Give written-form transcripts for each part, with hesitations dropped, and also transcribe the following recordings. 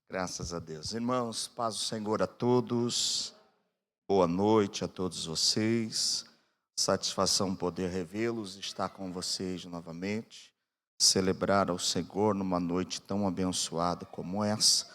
Graças a Deus. Irmãos, paz do Senhor a todos. Boa noite a todos vocês. Satisfação poder revê-los, estar com vocês novamente. Celebrar ao Senhor numa noite tão abençoada como essa.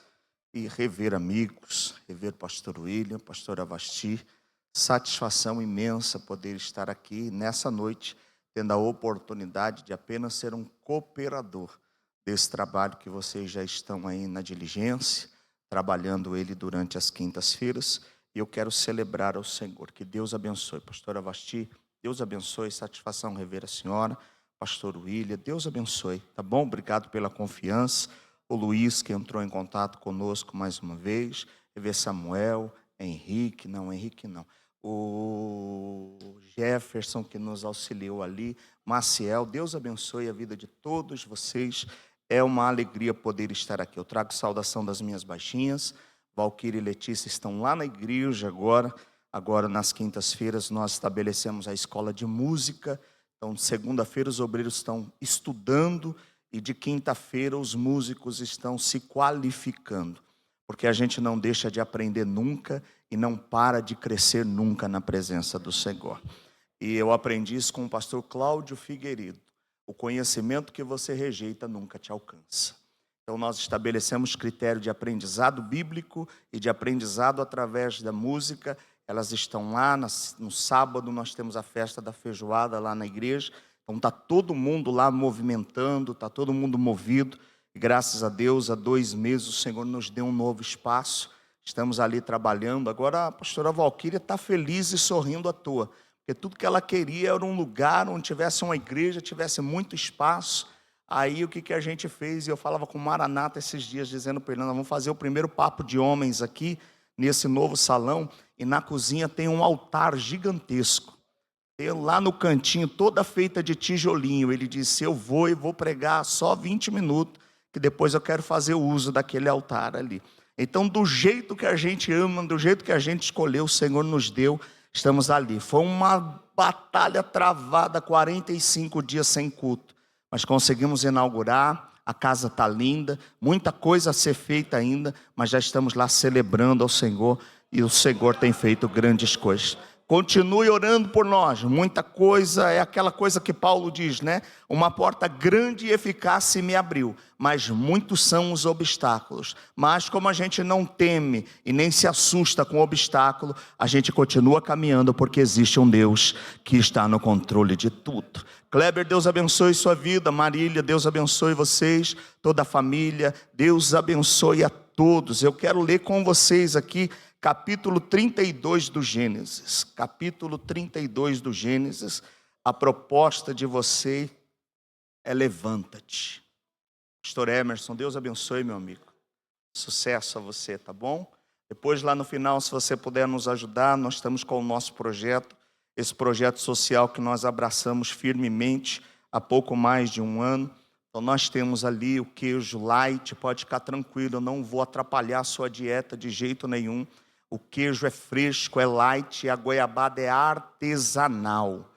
E rever amigos, rever pastor William, pastor Avasti. Satisfação imensa poder estar aqui nessa noite, tendo a oportunidade de apenas ser um cooperador desse trabalho que vocês já estão aí na diligência, trabalhando ele durante as quintas-feiras. E eu quero celebrar ao Senhor. Que Deus abençoe. Pastora Avasti, Deus abençoe. Satisfação rever a senhora. Pastor William, Deus abençoe. Tá bom? Obrigado pela confiança. O Luiz, que entrou em contato conosco mais uma vez. Rever Samuel, Henrique não. O Jefferson, que nos auxiliou ali. Maciel, Deus abençoe a vida de todos vocês. É uma alegria poder estar aqui. Eu trago saudação das minhas baixinhas. Valquíria e Letícia estão lá na igreja agora. Agora, nas quintas-feiras, nós estabelecemos a escola de música. Então, segunda-feira, os obreiros estão estudando e de quinta-feira, os músicos estão se qualificando. Porque a gente não deixa de aprender nunca e não para de crescer nunca na presença do Senhor. E eu aprendi isso com o pastor Cláudio Figueiredo. O conhecimento que você rejeita nunca te alcança. Então nós estabelecemos critério de aprendizado bíblico e de aprendizado através da música. Elas estão lá, no sábado nós temos a festa da feijoada lá na igreja. Então está todo mundo lá movimentando, está todo mundo movido. E graças a Deus, há 2 meses o Senhor nos deu um novo espaço. Estamos ali trabalhando. Agora a pastora Valquíria está feliz e sorrindo à toa. Porque tudo que ela queria era um lugar onde tivesse uma igreja, tivesse muito espaço. Aí o que a gente fez? E eu falava com o Maranata esses dias, dizendo para ele: nós vamos fazer o primeiro papo de homens aqui, nesse novo salão. E na cozinha tem um altar gigantesco. Tem lá no cantinho, toda feita de tijolinho. Ele disse: eu vou pregar só 20 minutos, que depois eu quero fazer o uso daquele altar ali. Então, do jeito que a gente ama, do jeito que a gente escolheu, o Senhor nos deu. Estamos ali. Foi uma batalha travada, 45 dias sem culto. Mas conseguimos inaugurar, a casa está linda, muita coisa a ser feita ainda, mas já estamos lá celebrando ao Senhor, e o Senhor tem feito grandes coisas. Continue orando por nós. Muita coisa, é aquela coisa que Paulo diz, né? Uma porta grande e eficaz se me abriu, mas muitos são os obstáculos. Mas como a gente não teme e nem se assusta com o obstáculo, a gente continua caminhando, porque existe um Deus que está no controle de tudo. Kleber, Deus abençoe sua vida. Marília, Deus abençoe vocês, toda a família. Deus abençoe a todos. Eu quero ler com vocês aqui capítulo 32 do Gênesis. Capítulo 32 do Gênesis. A proposta de você é: levanta-te. Pastor Emerson, Deus abençoe, meu amigo. Sucesso a você, tá bom? Depois, lá no final, se você puder nos ajudar, nós estamos com o nosso projeto, esse projeto social que nós abraçamos firmemente há pouco mais de 1 ano. Então nós temos ali o queijo light, pode ficar tranquilo, eu não vou atrapalhar a sua dieta de jeito nenhum. O queijo é fresco, é light, e a goiabada é artesanal.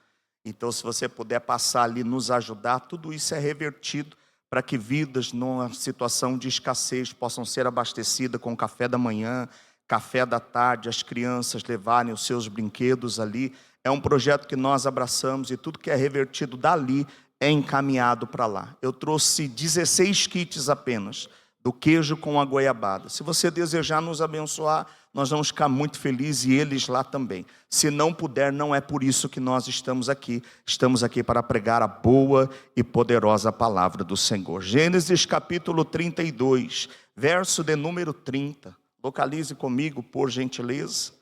Então, se você puder passar ali, nos ajudar, tudo isso é revertido para que vidas numa situação de escassez possam ser abastecidas com café da manhã, café da tarde, as crianças levarem os seus brinquedos ali. É um projeto que nós abraçamos, e tudo que é revertido dali é encaminhado para lá. Eu trouxe 16 kits apenas, do queijo com a goiabada. Se você desejar nos abençoar, nós vamos ficar muito felizes, e eles lá também. Se não puder, não é por isso que nós estamos aqui. Estamos aqui para pregar a boa e poderosa palavra do Senhor. Gênesis capítulo 32, verso de número 30. Localize comigo, por gentileza.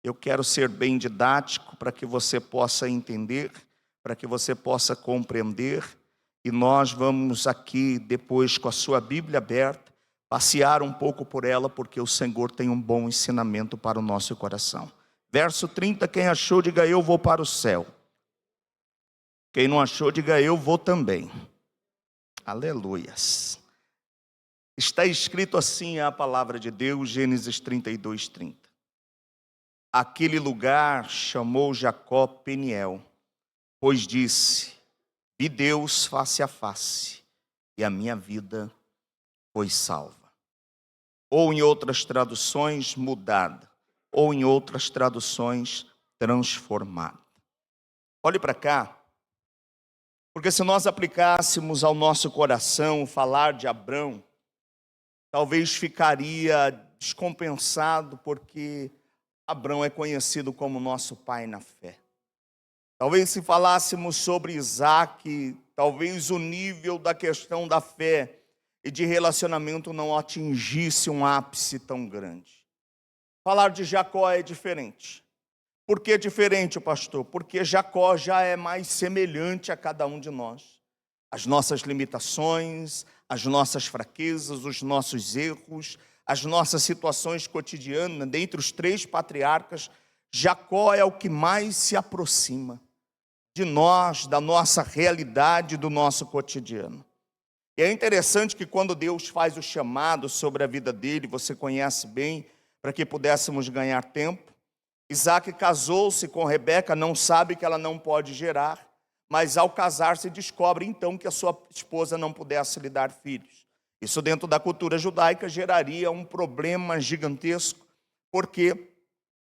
Eu quero ser bem didático para que você possa entender, para que você possa compreender. E nós vamos aqui, depois, com a sua Bíblia aberta, passear um pouco por ela, porque o Senhor tem um bom ensinamento para o nosso coração. Verso 30, quem achou, diga: eu vou para o céu. Quem não achou, diga: eu vou também. Aleluias. Está escrito assim a palavra de Deus, Gênesis 32, 30. Aquele lugar chamou Jacó Peniel, pois disse: vi Deus face a face, e a minha vida foi salva. ou em outras traduções, mudada, ou em outras traduções, transformada. Olhe para cá, porque se nós aplicássemos ao nosso coração falar de Abrão, talvez ficaria descompensado, porque Abrão é conhecido como nosso pai na fé. Talvez se falássemos sobre Isaac, talvez o nível da questão da fé e de relacionamento não atingisse um ápice tão grande. Falar de Jacó é diferente. Por que diferente, pastor? Porque Jacó já é mais semelhante a cada um de nós. As nossas limitações, as nossas fraquezas, os nossos erros, as nossas situações cotidianas, dentre os 3 patriarcas, Jacó é o que mais se aproxima de nós, da nossa realidade, do nosso cotidiano. E é interessante que quando Deus faz o chamado sobre a vida dele, você conhece bem, para que pudéssemos ganhar tempo, Isaac casou-se com Rebeca, não sabe que ela não pode gerar, mas ao casar-se descobre então que a sua esposa não pudesse lhe dar filhos. Isso dentro da cultura judaica geraria um problema gigantesco. Por quê?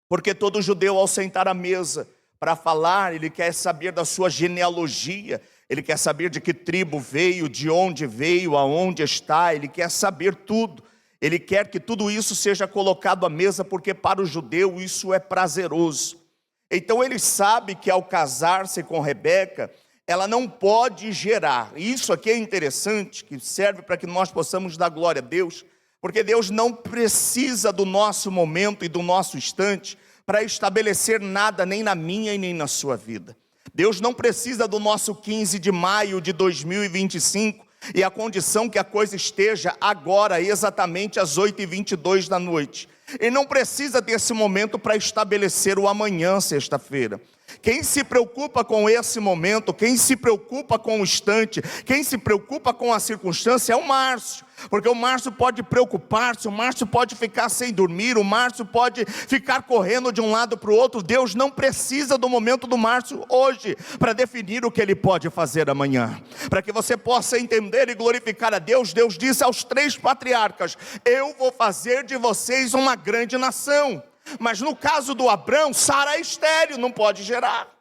Porque todo judeu ao sentar à mesa para falar, ele quer saber da sua genealogia, ele quer saber de que tribo veio, de onde veio, aonde está, ele quer saber tudo. Ele quer que tudo isso seja colocado à mesa, porque para o judeu isso é prazeroso. Então ele sabe que ao casar-se com Rebeca, ela não pode gerar. E isso aqui é interessante, que serve para que nós possamos dar glória a Deus, porque Deus não precisa do nosso momento e do nosso instante para estabelecer nada, nem na minha e nem na sua vida. Deus não precisa do nosso 15 de maio de 2025 e a condição que a coisa esteja agora, exatamente às 8h22 da noite. Ele não precisa desse momento para estabelecer o amanhã, sexta-feira. Quem se preocupa com esse momento, quem se preocupa com o instante, quem se preocupa com a circunstância é o Márcio. Porque o Márcio pode preocupar-se, o Márcio pode ficar sem dormir, o Márcio pode ficar correndo de um lado para o outro. Deus não precisa do momento do Márcio hoje para definir o que ele pode fazer amanhã. Para que você possa entender e glorificar a Deus, Deus disse aos 3 patriarcas: eu vou fazer de vocês uma grande nação. Mas no caso do Abrão, Sara é estéril, não pode gerar.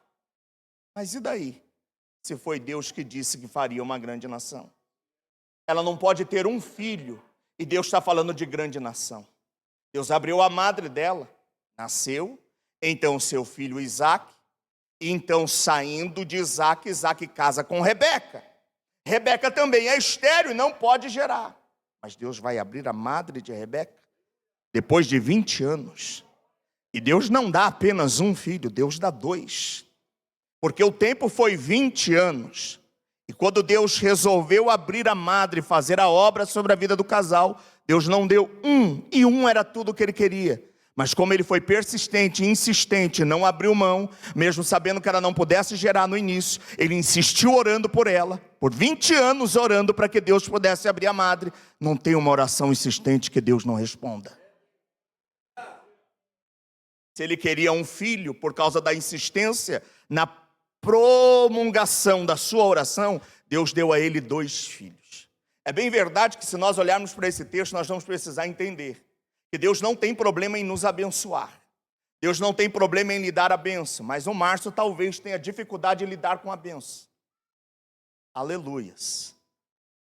Mas e daí? Se foi Deus que disse que faria uma grande nação. Ela não pode ter um filho, e Deus está falando de grande nação. Deus abriu a madre dela, nasceu, então seu filho Isaac, e então saindo de Isaac, Isaac casa com Rebeca. Rebeca também é estéril e não pode gerar. Mas Deus vai abrir a madre de Rebeca, depois de 20 anos. E Deus não dá apenas um filho, Deus dá 2. Porque o tempo foi 20 anos. E quando Deus resolveu abrir a madre e fazer a obra sobre a vida do casal, Deus não deu um, e um era tudo o que ele queria. Mas como ele foi persistente e insistente, não abriu mão, mesmo sabendo que ela não pudesse gerar no início, ele insistiu orando por ela, por 20 anos orando para que Deus pudesse abrir a madre. Não tem uma oração insistente que Deus não responda. Se ele queria um filho, por causa da insistência na promulgação da sua oração, Deus deu a ele 2 filhos. É bem verdade que se nós olharmos para esse texto, nós vamos precisar entender que Deus não tem problema em nos abençoar. Deus não tem problema em lhe dar a bênção, mas o Márcio talvez tenha dificuldade em lidar com a bênção. Aleluias.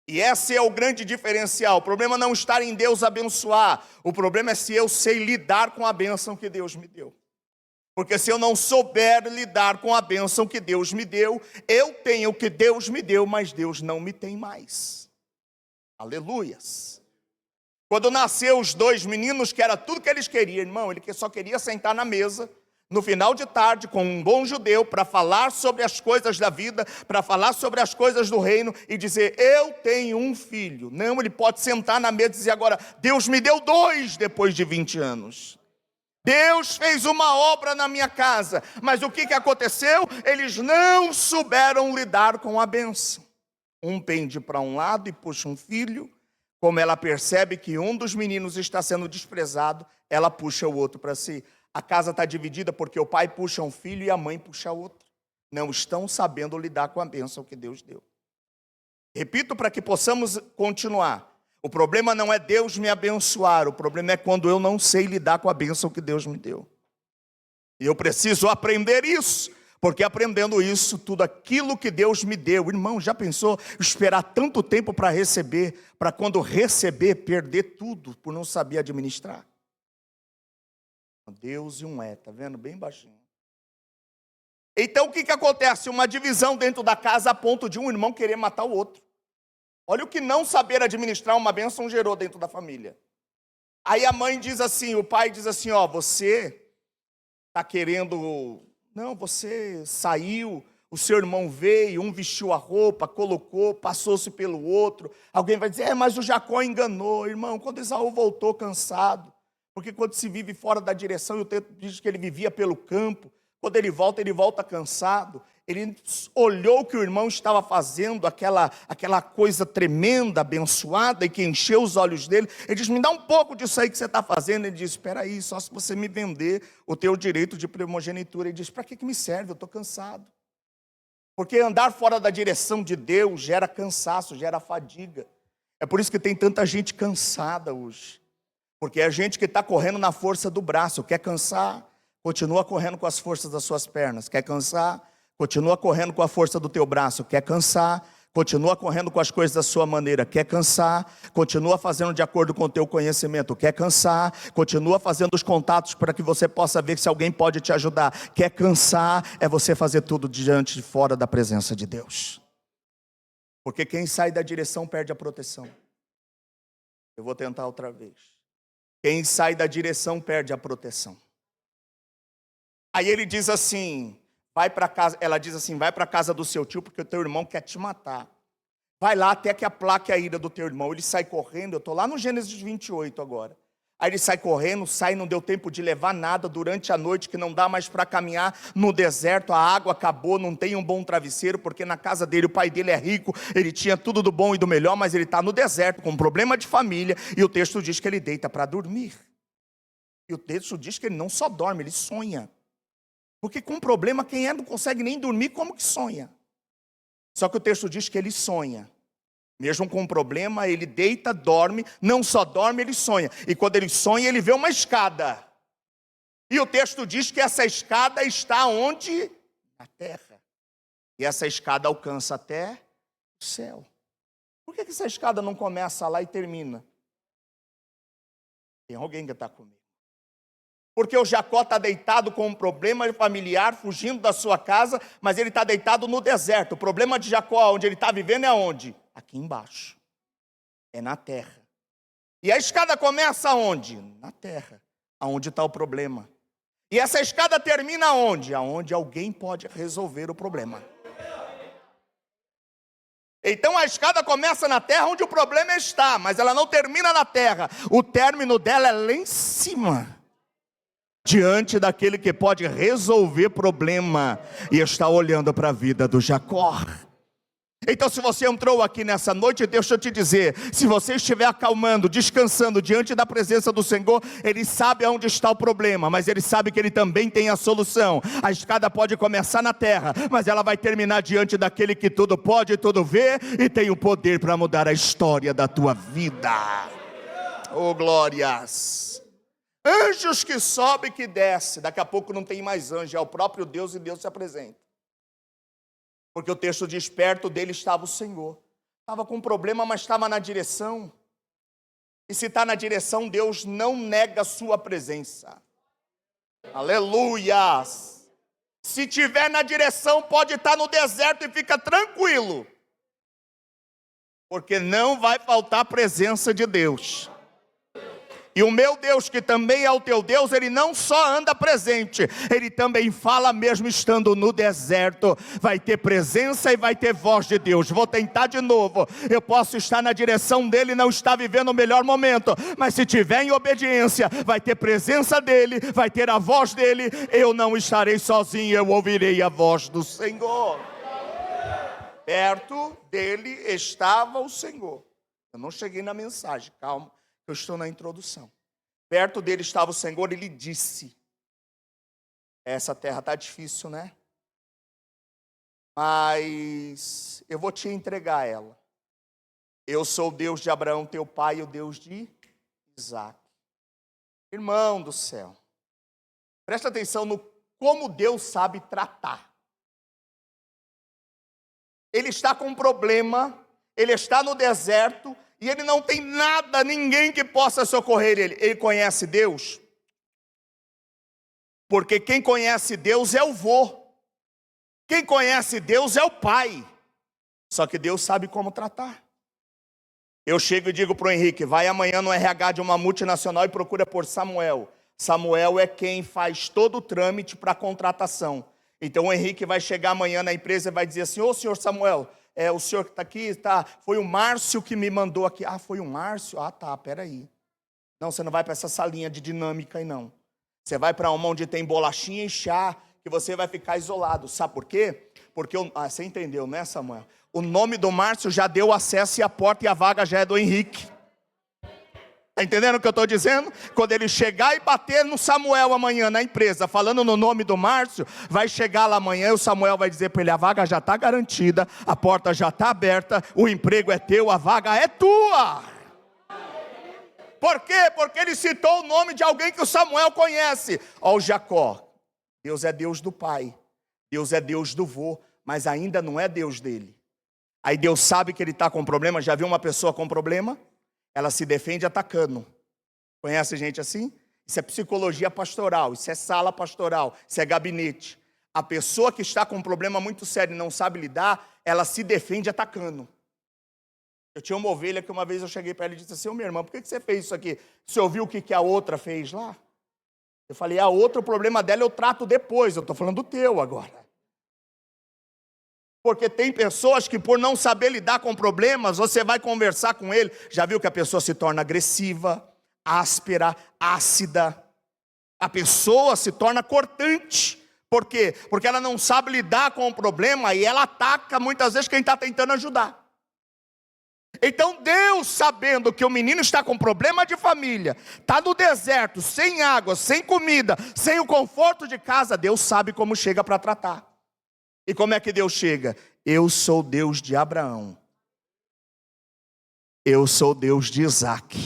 E esse é o grande diferencial. O problema não está em Deus abençoar. O problema é se eu sei lidar com a bênção que Deus me deu. Porque se eu não souber lidar com a bênção que Deus me deu, eu tenho o que Deus me deu, mas Deus não me tem mais. Aleluias. Quando nasceu os 2 meninos, que era tudo que eles queriam, irmão, ele só queria sentar na mesa, no final de tarde, com um bom judeu, para falar sobre as coisas da vida, para falar sobre as coisas do reino, e dizer, eu tenho um filho. Não, ele pode sentar na mesa e dizer agora, Deus me deu 2 depois de 20 anos. Deus fez uma obra na minha casa. Mas o que aconteceu? Eles não souberam lidar com a bênção. Um pende para um lado e puxa um filho. Como ela percebe que um dos meninos está sendo desprezado, ela puxa o outro para si. A casa está dividida porque o pai puxa um filho e a mãe puxa outro. Não estão sabendo lidar com a bênção que Deus deu. Repito para que possamos continuar. O problema não é Deus me abençoar, o problema é quando eu não sei lidar com a bênção que Deus me deu. E eu preciso aprender isso, porque aprendendo isso, tudo aquilo que Deus me deu, irmão, já pensou esperar tanto tempo para receber, para quando receber, perder tudo, por não saber administrar? Deus e um tá vendo? Bem baixinho. Então o que acontece? Uma divisão dentro da casa a ponto de um irmão querer matar o outro. Olha o que não saber administrar uma bênção gerou dentro da família. Aí a mãe diz assim, o pai diz assim, ó, você está querendo... Não, você saiu, o seu irmão veio, um vestiu a roupa, colocou, passou-se pelo outro. Alguém vai dizer, mas o Jacó enganou, irmão, quando Esaú voltou cansado. Porque quando se vive fora da direção, e o texto diz que ele vivia pelo campo, quando ele volta cansado. Ele olhou o que o irmão estava fazendo, aquela coisa tremenda, abençoada, e que encheu os olhos dele. Ele diz, me dá um pouco disso aí que você está fazendo. Ele diz, espera aí, só se você me vender o teu direito de primogenitura. Ele diz, para que me serve? Eu estou cansado. Porque andar fora da direção de Deus gera cansaço, gera fadiga. É por isso que tem tanta gente cansada hoje. Porque é gente que está correndo na força do braço. Quer cansar? Continua correndo com as forças das suas pernas. Quer cansar? Continua correndo com a força do teu braço. Quer cansar? Continua correndo com as coisas da sua maneira. Quer cansar? Continua fazendo de acordo com o teu conhecimento. Quer cansar? Continua fazendo os contatos para que você possa ver se alguém pode te ajudar. Quer cansar? É você fazer tudo diante de fora da presença de Deus. Porque quem sai da direção perde a proteção. Eu vou tentar outra vez. Quem sai da direção perde a proteção. Aí ele diz assim... Vai para casa, ela diz assim, vai para a casa do seu tio, porque o teu irmão quer te matar. Vai lá até que aplaque a ira do teu irmão. Ele sai correndo, eu estou lá no Gênesis 28 agora. Aí ele sai correndo, não deu tempo de levar nada durante a noite, que não dá mais para caminhar no deserto, a água acabou, não tem um bom travesseiro, porque na casa dele, o pai dele é rico, ele tinha tudo do bom e do melhor, mas ele está no deserto, com um problema de família, e o texto diz que ele deita para dormir. E o texto diz que ele não só dorme, ele sonha. Porque com problema, quem não consegue nem dormir, como que sonha? Só que o texto diz que ele sonha. Mesmo com problema, ele deita, dorme, não só dorme, ele sonha. E quando ele sonha, ele vê uma escada. E o texto diz que essa escada está onde? Na terra. E essa escada alcança até o céu. Por que essa escada não começa lá e termina? Tem alguém que está comigo. Porque o Jacó está deitado com um problema familiar, fugindo da sua casa, mas ele está deitado no deserto. O problema de Jacó, onde ele está vivendo, é onde? Aqui embaixo. É na terra. E a escada começa onde? Na terra. Aonde está o problema. E essa escada termina onde? Aonde alguém pode resolver o problema. Então a escada começa na terra onde o problema está, mas ela não termina na terra. O término dela é lá em cima. Diante daquele que pode resolver problema. E está olhando para a vida do Jacó. Então se você entrou aqui nessa noite, deixa eu te dizer. Se você estiver acalmando, descansando diante da presença do Senhor, Ele sabe onde está o problema. Mas Ele sabe que Ele também tem a solução. A escada pode começar na terra, mas ela vai terminar diante daquele que tudo pode e tudo vê. E tem o poder para mudar a história da tua vida. Oh glórias. Anjos que sobe e que desce. Daqui a pouco não tem mais anjo, é o próprio Deus e Deus se apresenta. Porque o texto diz, perto dele estava o Senhor. Estava com problema, mas estava na direção. E se está na direção, Deus não nega a sua presença. Aleluias! Se tiver na direção, pode estar no deserto e fica tranquilo. Porque não vai faltar a presença de Deus. E o meu Deus, que também é o teu Deus, Ele não só anda presente, Ele também fala mesmo estando no deserto. Vai ter presença e vai ter voz de Deus. Vou tentar de novo. Eu posso estar na direção dEle e não estar vivendo o melhor momento, mas se tiver em obediência, vai ter presença dEle, vai ter a voz dEle. Eu não estarei sozinho, eu ouvirei a voz do Senhor. Perto dele estava o Senhor. Eu não cheguei na mensagem, calma. Eu estou na introdução. Perto dele estava o Senhor e lhe disse: essa terra está difícil, né? Mas eu vou te entregar ela. Eu sou o Deus de Abraão, teu pai, e o Deus de Isaac. Irmão do céu, presta atenção no como Deus sabe tratar. Ele está com um problema, ele está no deserto, e ele não tem nada, ninguém que possa socorrer ele. Ele conhece Deus? Porque quem conhece Deus é o vô. Quem conhece Deus é o pai. Só que Deus sabe como tratar. Eu chego e digo para o Henrique, vai amanhã no RH de uma multinacional e procura por Samuel. Samuel é quem faz todo o trâmite para a contratação. Então o Henrique vai chegar amanhã na empresa e vai dizer assim, ô senhor Samuel, o senhor que está aqui, foi o Márcio que me mandou aqui. Ah, foi o Márcio? Ah, tá, peraí. Não, você não vai para essa salinha de dinâmica aí não. Você vai para uma onde tem bolachinha e chá, que você vai ficar isolado. Sabe por quê? Porque, você entendeu, né, Samuel? O nome do Márcio já deu acesso e a porta e a vaga já é do Henrique. Está entendendo o que eu estou dizendo? Quando ele chegar e bater no Samuel amanhã na empresa, falando no nome do Márcio, vai chegar lá amanhã e o Samuel vai dizer para ele, a vaga já está garantida, a porta já está aberta, o emprego é teu, a vaga é tua. Por quê? Porque ele citou o nome de alguém que o Samuel conhece. Ó, o Jacó. Deus é Deus do pai. Deus é Deus do vô. Mas ainda não é Deus dele. Aí Deus sabe que ele está com problema. Já viu uma pessoa com problema? Ela se defende atacando. Conhece gente assim? Isso é psicologia pastoral. Isso é sala pastoral. Isso é gabinete. A pessoa que está com um problema muito sério e não sabe lidar, ela se defende atacando. Eu tinha uma ovelha que uma vez eu cheguei para ela e disse assim, minha irmã, por que você fez isso aqui? Você ouviu o que a outra fez lá? Eu falei, a outra, o problema dela eu trato depois, eu estou falando do teu agora. Porque tem pessoas que por não saber lidar com problemas, você vai conversar com ele, já viu que a pessoa se torna agressiva, áspera, ácida. A pessoa se torna cortante. Por quê? Porque ela não sabe lidar com o problema e ela ataca muitas vezes quem está tentando ajudar. Então Deus, sabendo que o menino está com problema de família, está no deserto, sem água, sem comida, sem o conforto de casa, Deus sabe como chega para tratar. E como é que Deus chega? Eu sou Deus de Abraão. Eu sou Deus de Isaac.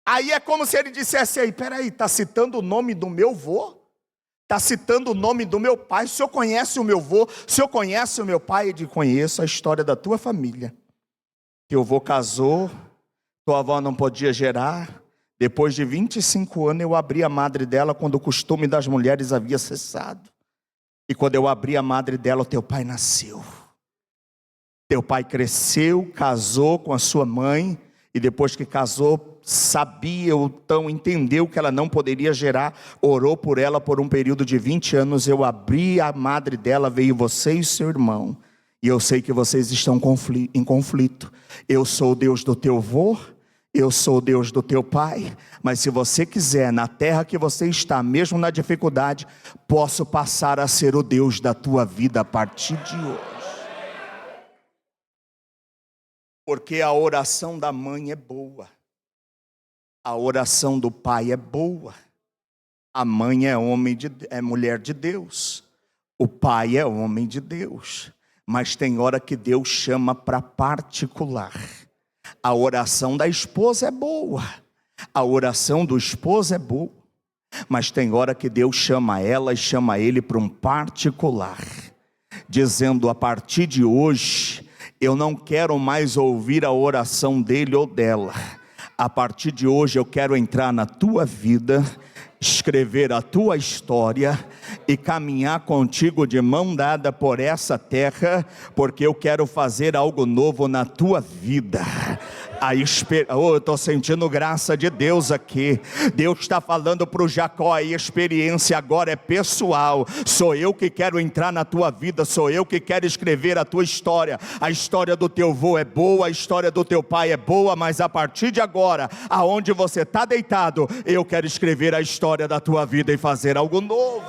Aí é como se ele dissesse aí, peraí, está citando o nome do meu vô? Está citando o nome do meu pai? O senhor conhece o meu vô? O senhor conhece o meu pai? Ele diz, conheço a história da tua família. Teu avô casou, tua avó não podia gerar. Depois de 25 anos eu abri a madre dela quando o costume das mulheres havia cessado. E quando eu abri a madre dela, o teu pai nasceu. Teu pai cresceu, casou com a sua mãe. E depois que casou, sabia, então entendeu que ela não poderia gerar. Orou por ela por um período de 20 anos. Eu abri a madre dela, veio você e seu irmão. E eu sei que vocês estão em conflito. Eu sou o Deus do teu avô, eu sou o Deus do teu pai. Mas se você quiser, na terra que você está, mesmo na dificuldade, posso passar a ser o Deus da tua vida a partir de hoje. Porque a oração da mãe é boa. A oração do pai é boa. A mãe é mulher de Deus. O pai é homem de Deus. Mas tem hora que Deus chama para particular. A oração da esposa é boa. A oração do esposo é boa. Mas tem hora que Deus chama ela e chama ele para um particular. Dizendo, a partir de hoje, eu não quero mais ouvir a oração dele ou dela. A partir de hoje eu quero entrar na tua vida, escrever a tua história e caminhar contigo de mão dada por essa terra, porque eu quero fazer algo novo na tua vida. Eu estou sentindo graça de Deus aqui. Deus está falando para o Jacó, a experiência agora é pessoal. Sou eu que quero entrar na tua vida, sou eu que quero escrever a tua história. A história do teu avô é boa, a história do teu pai é boa, mas a partir de agora, aonde você está deitado, eu quero escrever a história da tua vida e fazer algo novo.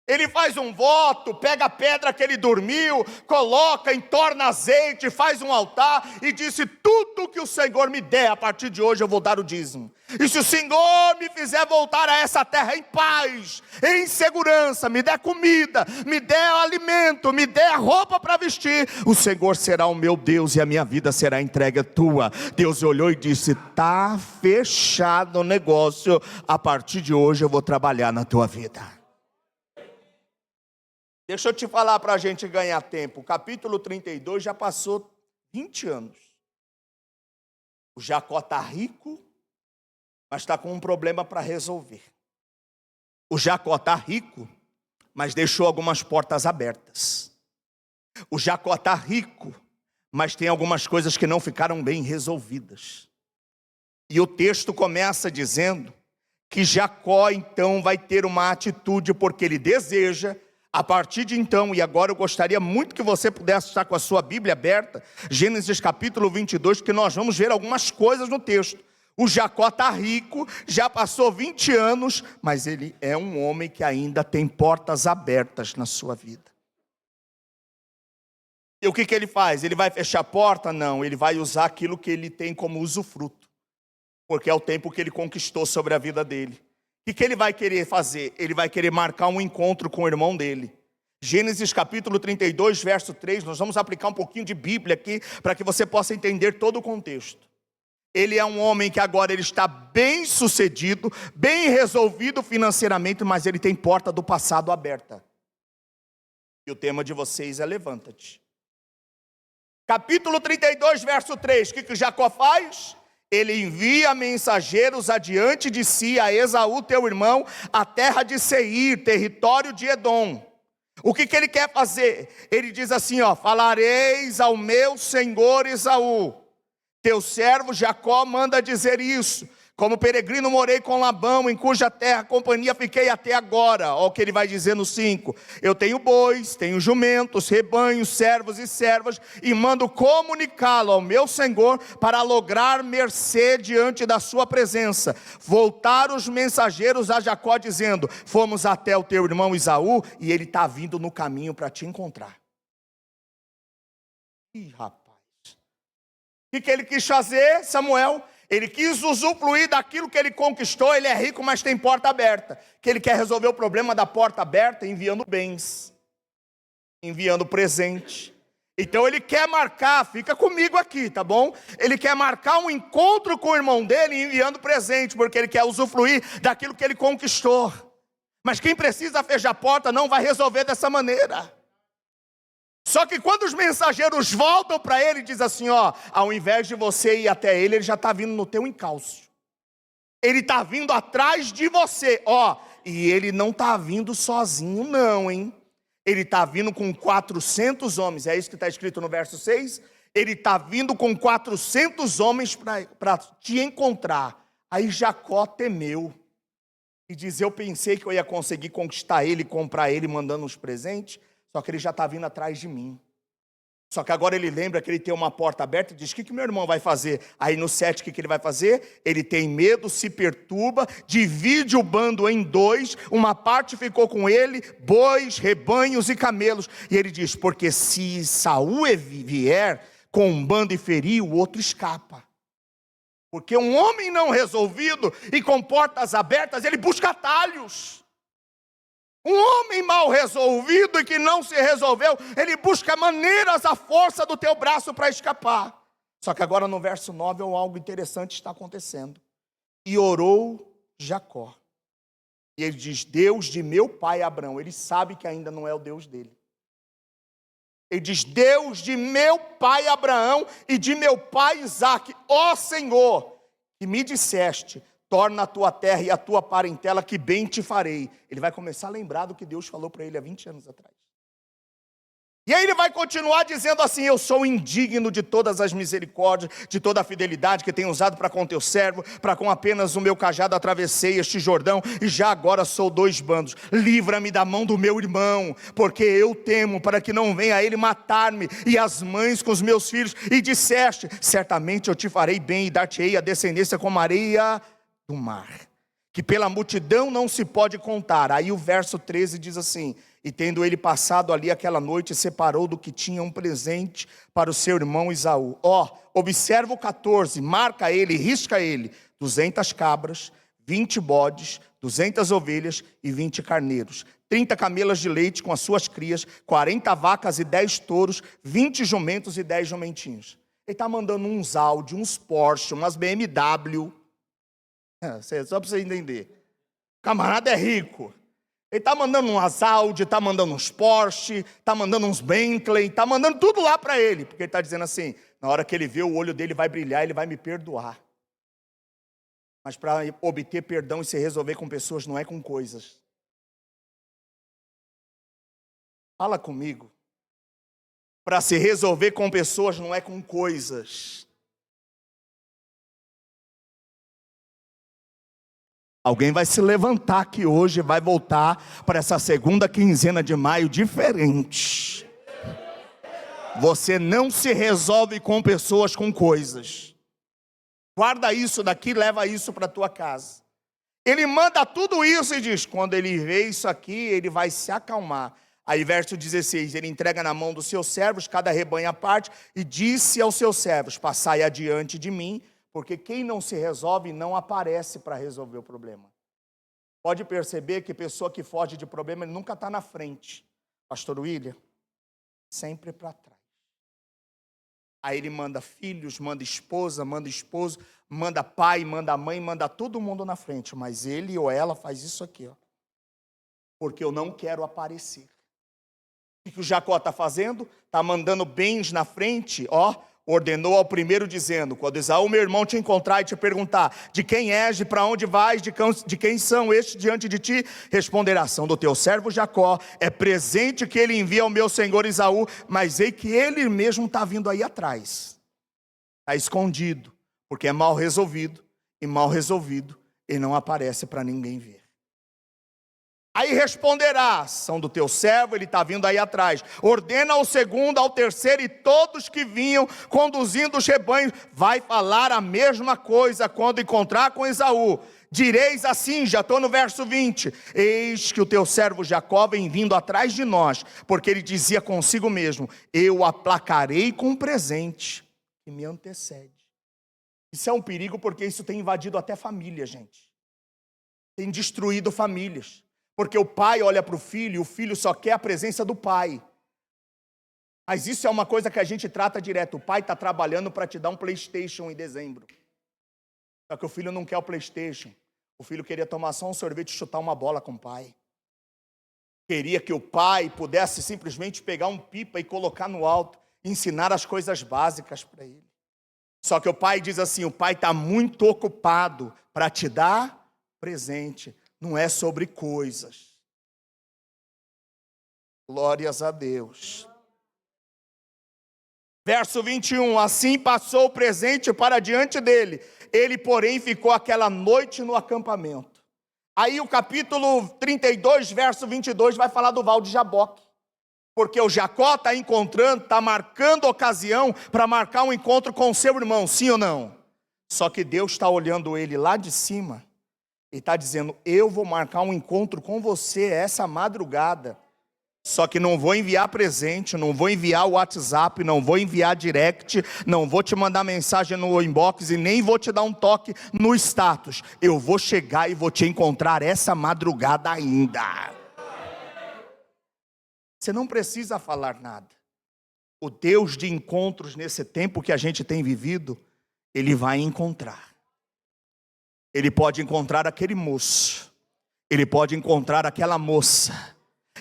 Ele faz um voto, pega a pedra que ele dormiu, coloca, entorna azeite, faz um altar e disse: tudo que o Senhor me der, a partir de hoje eu vou dar o dízimo. E se o Senhor me fizer voltar a essa terra em paz, em segurança, me der comida, me der alimento, me der roupa para vestir, o Senhor será o meu Deus e a minha vida será entregue à tua. Deus olhou e disse: está fechado o negócio, a partir de hoje eu vou trabalhar na tua vida. Deixa eu te falar para a gente ganhar tempo. O capítulo 32 já passou 20 anos. O Jacó está rico, mas está com um problema para resolver. O Jacó está rico, mas deixou algumas portas abertas. O Jacó está rico, mas tem algumas coisas que não ficaram bem resolvidas. E o texto começa dizendo que Jacó então vai ter uma atitude, porque ele deseja. A partir de então, e agora eu gostaria muito que você pudesse estar com a sua Bíblia aberta, Gênesis capítulo 22, que nós vamos ver algumas coisas no texto. O Jacó está rico, já passou 20 anos, mas ele é um homem que ainda tem portas abertas na sua vida. E o que ele faz? Ele vai fechar a porta? Não, ele vai usar aquilo que ele tem como usufruto, porque é o tempo que ele conquistou sobre a vida dele. O que ele vai querer fazer? Ele vai querer marcar um encontro com o irmão dele. Gênesis capítulo 32, verso 3, nós vamos aplicar um pouquinho de Bíblia aqui, para que você possa entender todo o contexto. Ele é um homem que agora ele está bem sucedido, bem resolvido financeiramente, mas ele tem porta do passado aberta. E o tema de vocês é levanta-te. Capítulo 32, verso 3, o que Jacó faz? Ele envia mensageiros adiante de si a Esaú, teu irmão, a terra de Seir, território de Edom. O que ele quer fazer? Ele diz assim, falareis ao meu senhor Esaú, teu servo Jacó manda dizer isso: como peregrino morei com Labão, em cuja terra companhia fiquei até agora. Olha o que ele vai dizer no 5. Eu tenho bois, tenho jumentos, rebanhos, servos e servas, e mando comunicá-lo ao meu senhor para lograr mercê diante da sua presença. Voltaram os mensageiros a Jacó dizendo: fomos até o teu irmão Esaú, e ele está vindo no caminho para te encontrar. Ih, rapaz. O que ele quis fazer, Samuel? Ele quis usufruir daquilo que ele conquistou. Ele é rico, mas tem porta aberta. Que ele quer resolver o problema da porta aberta enviando bens, enviando presente. Então ele quer marcar, fica comigo aqui, tá bom? Ele quer marcar um encontro com o irmão dele enviando presente, porque ele quer usufruir daquilo que ele conquistou. Mas quem precisa fechar a porta não vai resolver dessa maneira. Só que quando os mensageiros voltam para ele, diz assim, ao invés de você ir até ele, ele já está vindo no teu encalço. Ele está vindo atrás de você, e ele não está vindo sozinho não, hein? Ele está vindo com 400 homens, é isso que está escrito no verso 6? Ele está vindo com 400 homens para te encontrar. Aí Jacó temeu e diz: eu pensei que eu ia conseguir conquistar ele, comprar ele, mandando uns presentes. Só que ele já está vindo atrás de mim. Só que agora ele lembra que ele tem uma porta aberta e diz: o que meu irmão vai fazer? Aí no 7, o que ele vai fazer? Ele tem medo, se perturba, divide o bando em dois. Uma parte ficou com ele, bois, rebanhos e camelos. E ele diz: porque se Saul vier com um bando e ferir, o outro escapa. Porque um homem não resolvido e com portas abertas, ele busca atalhos. Um homem mal resolvido e que não se resolveu, ele busca maneiras à força do teu braço para escapar. Só que agora no verso 9 algo interessante está acontecendo. E orou Jacó. E ele diz: Deus de meu pai Abraão. Ele sabe que ainda não é o Deus dele. Ele diz: Deus de meu pai Abraão e de meu pai Isaque, ó Senhor, que me disseste: torna a tua terra e a tua parentela, que bem te farei. Ele vai começar a lembrar do que Deus falou para ele há 20 anos atrás. E aí ele vai continuar dizendo assim: eu sou indigno de todas as misericórdias, de toda a fidelidade que tenho usado para com teu servo, para com apenas o meu cajado atravessei este Jordão, e já agora sou 2 bandos. Livra-me da mão do meu irmão, porque eu temo para que não venha ele matar-me, e as mães com os meus filhos. E disseste: certamente eu te farei bem, e dar-te-ei a descendência como a areia do mar. que pela multidão não se pode contar. Aí o verso 13 diz assim: e tendo ele passado ali aquela noite, separou do que tinha um presente para o seu irmão Esaú. Observa o 14, marca ele, risca ele: 200 cabras, 20 bodes, 200 ovelhas e 20 carneiros, 30 camelas de leite com as suas crias, 40 vacas e 10 touros, 20 jumentos e 10 jumentinhos. Ele está mandando uns Audi, uns Porsche, umas BMW. Só para você entender. O camarada é rico. Ele está mandando umas Audi, está mandando uns Porsche, está mandando uns Bentley, está mandando tudo lá para ele. Porque ele está dizendo assim: na hora que ele vê, o olho dele vai brilhar, ele vai me perdoar. Mas para obter perdão e se resolver com pessoas, não é com coisas. Fala comigo. Para se resolver com pessoas, não é com coisas. Alguém vai se levantar aqui hoje e vai voltar para essa segunda quinzena de maio diferente. Você não se resolve com pessoas, com coisas. Guarda isso daqui, leva isso para a tua casa. Ele manda tudo isso e diz: quando ele vê isso aqui, ele vai se acalmar. Aí verso 16, ele entrega na mão dos seus servos, cada rebanho à parte, e disse aos seus servos: passai adiante de mim, porque quem não se resolve não aparece para resolver o problema. Pode perceber que pessoa que foge de problema, ele nunca está na frente. Pastor William, sempre para trás. Aí ele manda filhos, manda esposa, manda esposo, manda pai, manda mãe, manda todo mundo na frente. Mas ele ou ela faz isso aqui, porque eu não quero aparecer. O que o Jacó está fazendo? Está mandando bens na frente, ordenou ao primeiro dizendo: quando Esaú, meu irmão, te encontrar e te perguntar: de quem és, de para onde vais, de quem são estes diante de ti, responderá: são do teu servo Jacó, é presente que ele envia ao meu senhor Esaú, mas ei que ele mesmo está vindo aí atrás, está escondido, porque é mal resolvido, e mal resolvido ele não aparece para ninguém ver. Aí responderá: são do teu servo, ele está vindo aí atrás. Ordena ao segundo, ao terceiro, e todos que vinham conduzindo os rebanhos. Vai falar a mesma coisa quando encontrar com Esaú. Direis assim, já estou no verso 20: eis que o teu servo Jacó vem vindo atrás de nós, porque ele dizia consigo mesmo: eu aplacarei com um presente que me antecede. Isso é um perigo, porque isso tem invadido até família, gente. Tem destruído famílias. Porque o pai olha para o filho e o filho só quer a presença do pai. Mas isso é uma coisa que a gente trata direto. O pai está trabalhando para te dar um PlayStation em dezembro. Só que o filho não quer o PlayStation. O filho queria tomar só um sorvete e chutar uma bola com o pai. Queria que o pai pudesse simplesmente pegar um pipa e colocar no alto. Ensinar as coisas básicas para ele. Só que o pai diz assim: o pai está muito ocupado para te dar presente. Não é sobre coisas. Glórias a Deus. Verso 21, assim passou o presente para diante dele. Ele, porém, ficou aquela noite no acampamento. Aí o capítulo 32, verso 22, vai falar do Val de Jaboque. Porque o Jacó está encontrando, está marcando ocasião para marcar um encontro com o seu irmão, sim ou não? Só que Deus está olhando ele lá de cima. E está dizendo: eu vou marcar um encontro com você essa madrugada. Só que não vou enviar presente, não vou enviar o WhatsApp, não vou enviar direct, não vou te mandar mensagem no inbox e nem vou te dar um toque no status. Eu vou chegar e vou te encontrar essa madrugada ainda. Você não precisa falar nada. O Deus de encontros nesse tempo que a gente tem vivido, Ele vai encontrar. Ele pode encontrar aquele moço, ele pode encontrar aquela moça,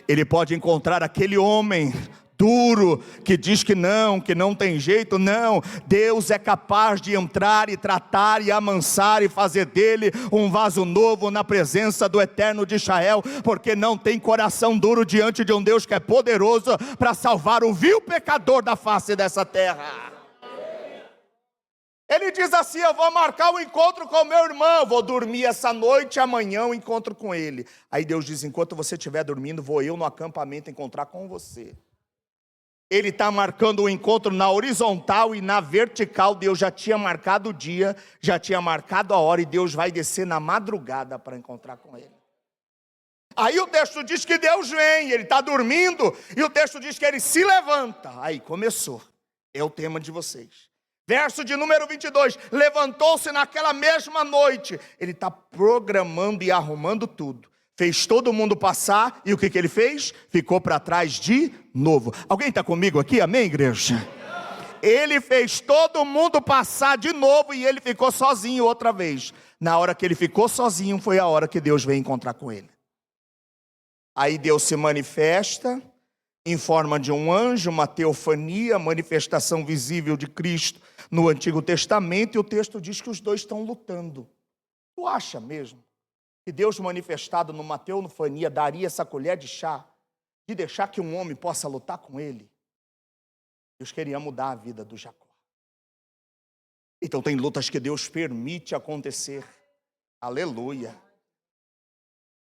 ele pode encontrar aquele homem duro que diz que não tem jeito. Não, Deus é capaz de entrar e tratar e amansar e fazer dele um vaso novo na presença do Eterno de Israel, porque não tem coração duro diante de um Deus que é poderoso para salvar o vil pecador da face dessa terra. Ele diz assim: eu vou marcar um encontro com meu irmão, vou dormir essa noite, amanhã eu encontro com ele. Aí Deus diz: enquanto você estiver dormindo, vou eu no acampamento encontrar com você. Ele está marcando o encontro na horizontal e na vertical. Deus já tinha marcado o dia, já tinha marcado a hora, e Deus vai descer na madrugada para encontrar com ele. Aí o texto diz que Deus vem, ele está dormindo, e o texto diz que ele se levanta. Aí começou, é o tema de vocês. Verso de número 22, levantou-se naquela mesma noite. Ele está programando e arrumando tudo. Fez todo mundo passar, e o que ele fez? Ficou para trás de novo. Alguém está comigo aqui? Amém, igreja? Ele fez todo mundo passar de novo, e ele ficou sozinho outra vez. Na hora que ele ficou sozinho, foi a hora que Deus veio encontrar com ele. Aí Deus se manifesta em forma de um anjo, uma teofania, manifestação visível de Cristo no Antigo Testamento, e o texto diz que os dois estão lutando. Tu acha mesmo que Deus manifestado numa teofania daria essa colher de chá, de deixar que um homem possa lutar com ele? Deus queria mudar a vida do Jacó. Então tem lutas que Deus permite acontecer. Aleluia.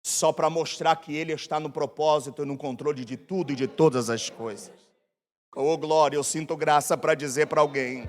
Só para mostrar que Ele está no propósito e no controle de tudo e de todas as coisas. Oh glória, eu sinto graça para dizer para alguém.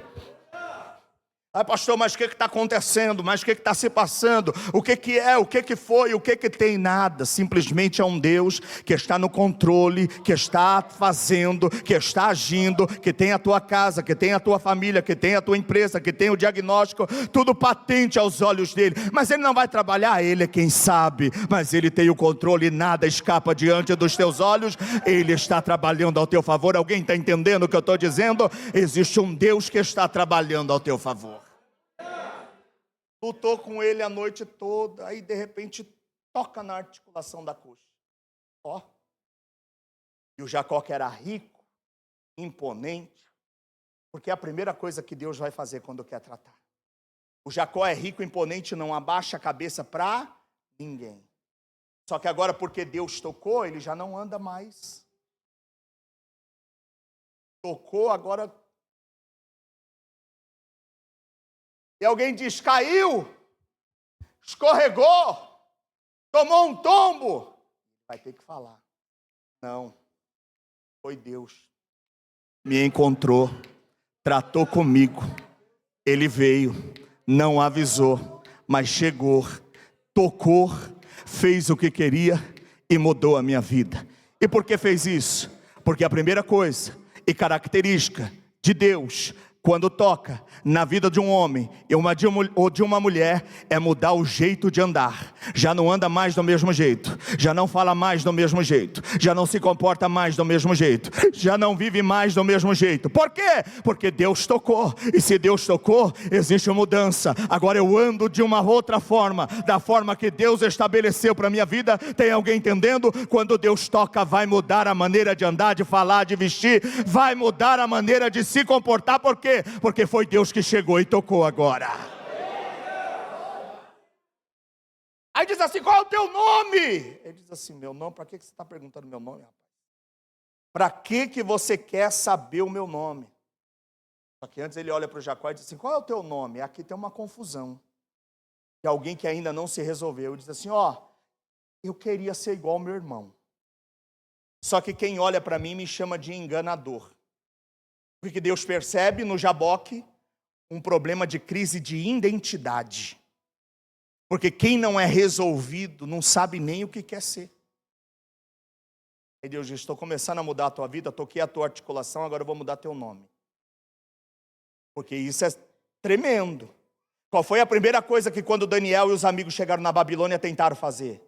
Ah, pastor, mas o que está acontecendo? Mas o que está se passando? O que é? O que foi? O que tem? Nada. Simplesmente é um Deus que está no controle, que está fazendo, que está agindo, que tem a tua casa, que tem a tua família, que tem a tua empresa, que tem o diagnóstico, tudo patente aos olhos dele. Mas ele não vai trabalhar, ele é quem sabe. Mas ele tem o controle e nada escapa diante dos teus olhos. Ele está trabalhando ao teu favor. Alguém está entendendo o que eu estou dizendo? Existe um Deus que está trabalhando ao teu favor. Lutou com ele a noite toda, aí de repente toca na articulação da coxa. Ó. E o Jacó, que era rico, imponente, porque é a primeira coisa que Deus vai fazer quando quer tratar. O Jacó é rico, imponente, não abaixa a cabeça para ninguém. Só que agora, porque Deus tocou, ele já não anda mais. Tocou, agora... E alguém diz, caiu, escorregou, tomou um tombo. Vai ter que falar. Não, foi Deus. Me encontrou, tratou comigo. Ele veio, não avisou, mas chegou, tocou, fez o que queria e mudou a minha vida. E por que fez isso? Porque a primeira coisa e característica de Deus, quando toca na vida de um homem ou de uma mulher, é mudar o jeito de andar. Já não anda mais do mesmo jeito, já não fala mais do mesmo jeito, já não se comporta mais do mesmo jeito, já não vive mais do mesmo jeito. Por quê? Porque Deus tocou, e se Deus tocou, existe mudança. Agora eu ando de uma outra forma, da forma que Deus estabeleceu para a minha vida. Tem alguém entendendo? Quando Deus toca, vai mudar a maneira de andar, de falar, de vestir, vai mudar a maneira de se comportar. Por quê? Porque foi Deus que chegou e tocou agora. Aí diz assim, qual é o teu nome? Ele diz assim, meu nome? Para que você está perguntando meu nome, rapaz? Para que você quer saber o meu nome? Só que antes ele olha para o Jacó e diz assim, qual é o teu nome? Aqui tem uma confusão. E alguém que ainda não se resolveu. Ele diz assim, eu queria ser igual ao meu irmão. Só que quem olha para mim me chama de enganador. Porque Deus percebe no Jaboque um problema de crise de identidade. Porque quem não é resolvido não sabe nem o que quer ser. Aí Deus diz, estou começando a mudar a tua vida, toquei a tua articulação, agora eu vou mudar teu nome. Porque isso é tremendo. Qual foi a primeira coisa que quando Daniel e os amigos chegaram na Babilônia tentaram fazer?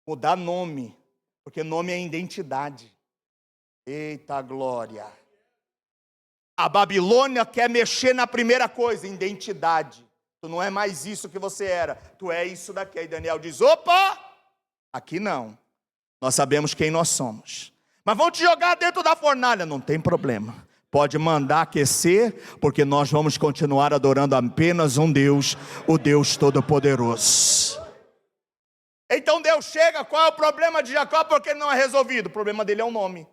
Mudar nome. Porque nome é identidade. Eita glória. A Babilônia quer mexer na primeira coisa, identidade. Tu não é mais isso que você era, tu é isso daqui. Aí Daniel diz, opa, aqui não. Nós sabemos quem nós somos. Mas vão te jogar dentro da fornalha, não tem problema. Pode mandar aquecer, porque nós vamos continuar adorando apenas um Deus, o Deus Todo-Poderoso. Então Deus chega, qual é o problema de Jacó? Porque ele não é resolvido. O problema dele é o nome.